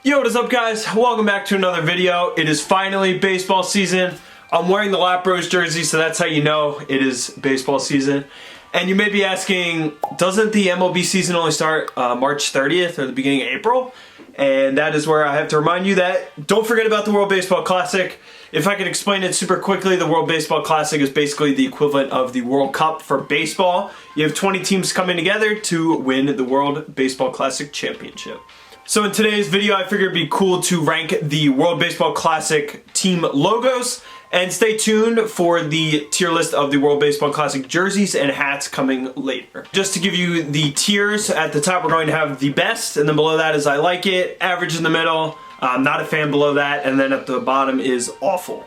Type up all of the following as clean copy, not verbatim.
Yo, what is up guys? Welcome back to another video. It is finally baseball season. I'm wearing the Lap jersey, so that's how you know it is baseball season. And you may be asking, doesn't the MLB season only start March 30th or the beginning of April? And that is where I have to remind you that don't forget about the World Baseball Classic. If I can explain it super quickly, the World Baseball Classic is basically the equivalent of the World Cup for baseball. You have 20 teams coming together to win the World Baseball Classic Championship. So in today's video, I figured it'd be cool to rank the World Baseball Classic team logos, and stay tuned for the tier list of the World Baseball Classic jerseys and hats coming later. Just to give you the tiers, at the top we're going to have the best, and then below that is I like it, average in the middle, not a fan below that, and then at the bottom is awful.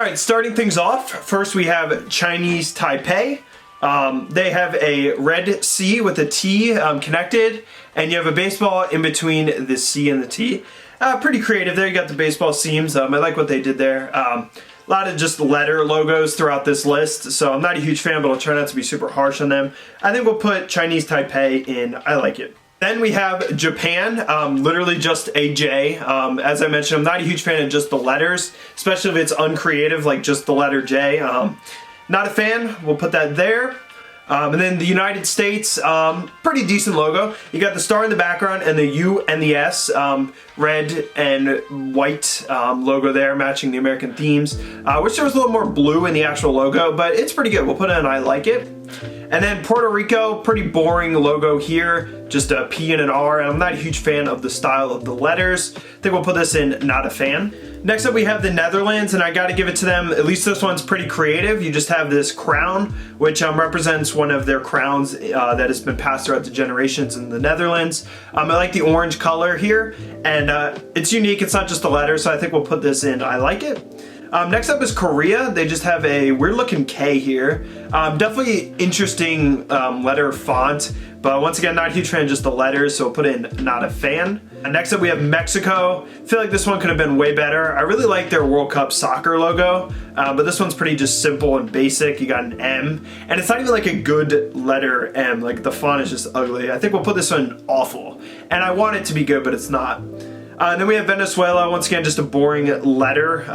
Alright, starting things off, first we have Chinese Taipei. They have a red C with a T connected, and you have a baseball in between the C and the T. Pretty creative there. You got the baseball seams. I like what they did there. A lot of just letter logos throughout this list, so I'm not a huge fan, but I'll try not to be super harsh on them. I think we'll put Chinese Taipei in I like it. Then we have Japan, literally just a J. As I mentioned, I'm not a huge fan of just the letters, especially if it's uncreative, like just the letter J. Not a fan, we'll put that there. And then the United States, pretty decent logo. You got the star in the background and the U and the S, red and white logo there, matching the American themes. Wish there was a little more blue in the actual logo, but it's pretty good. We'll put it in I like it. And then Puerto Rico, pretty boring logo here, just a P and an R, and I'm not a huge fan of the style of the letters. I think we'll put this in not a fan. Next up we have the Netherlands, and I gotta give it to them, at least this one's pretty creative. You just have this crown, which represents one of their crowns that has been passed throughout the generations in the Netherlands. I like the orange color here, and it's unique, it's not just the letter, so I think we'll put this in I like it. Next up is Korea. They just have a weird looking K here. Definitely interesting letter font, but once again, not a huge fan of just the letters, so we'll put in not a fan. Next up we have Mexico. I feel like this one could have been way better. I really like their World Cup soccer logo, but this one's pretty just simple and basic. You got an M, and it's not even like a good letter M. Like the font is just ugly. I think we'll put this one awful, and I want it to be good, but it's not. And then we have Venezuela, once again, just a boring letter.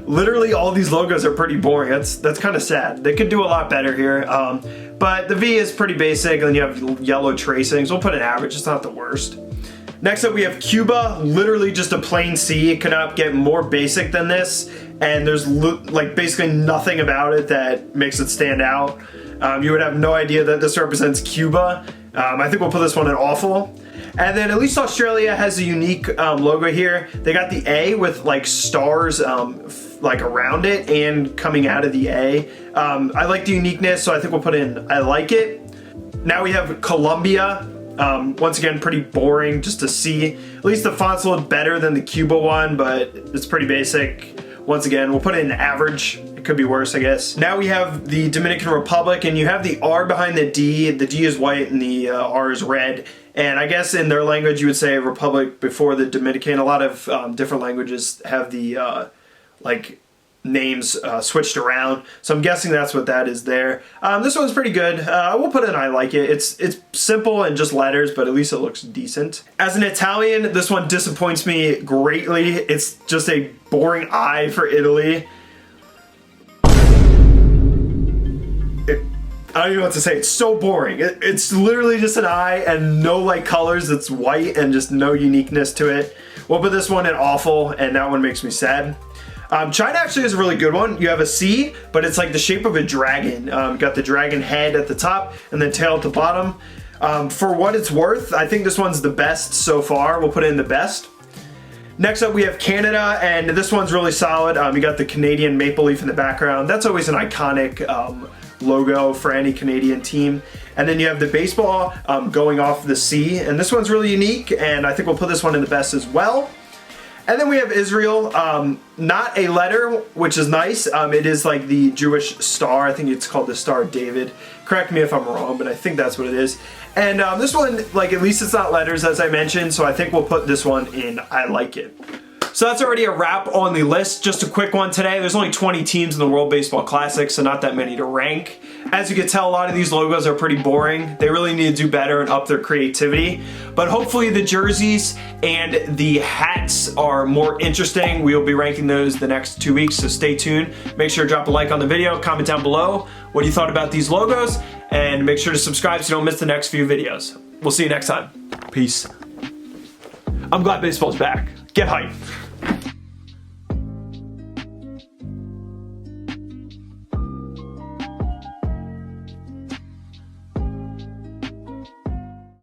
Literally all these logos are pretty boring. That's kind of sad. They could do a lot better here. But the V is pretty basic, and then you have yellow tracings. We'll put an average, it's not the worst. Next up we have Cuba, literally just a plain C. It could not get more basic than this, and there's like basically nothing about it that makes it stand out. You would have no idea that this represents Cuba. I think we'll put this one in awful. And then at least Australia has a unique logo here. They got the A with like stars like around it and coming out of the A. I like the uniqueness, so I think we'll put in I like it. Now we have Colombia. Once again, pretty boring, just a C. At least the font's a little better than the Cuba one, but it's pretty basic. Once again, we'll put it in average. It could be worse, I guess. Now we have the Dominican Republic, and you have the R behind the D. The D is white and the R is red. And I guess in their language you would say Republic before the Dominican. A lot of different languages have the like names switched around, so I'm guessing that's what that is there. This one's pretty good. We'll put in I like it. It's simple and just letters, but at least it looks decent. As an Italian, this one disappoints me greatly. It's just a boring I for Italy. I don't even know what to say. It's so boring. It's literally just an I and no like colors. It's white and just no uniqueness to it. We'll put this one in awful, and that one makes me sad. China actually is a really good one. You have a C, but it's like the shape of a dragon. Got the dragon head at the top and then tail at the bottom. For what it's worth, I think this one's the best so far. We'll put it in the best. Next up we have Canada, and this one's really solid. You got the Canadian maple leaf in the background. That's always an iconic logo for any Canadian team. And then you have the baseball going off the C, and this one's really unique, and I think we'll put this one in the best as well. And then we have Israel, not a letter, which is nice. It is like the Jewish star. I think it's called the Star of David. Correct me if I'm wrong, but I think that's what it is. And this one, like, at least it's not letters, as I mentioned, so I think we'll put this one in I like it. So that's already a wrap on the list. Just a quick one today. There's only 20 teams in the World Baseball Classic, so not that many to rank. As you can tell, a lot of these logos are pretty boring. They really need to do better and up their creativity. But hopefully the jerseys and the hats are more interesting. We will be ranking those the next 2 weeks, so stay tuned. Make sure to drop a like on the video, comment down below what you thought about these logos, and make sure to subscribe so you don't miss the next few videos. We'll see you next time. Peace. I'm glad baseball's back. Get hype.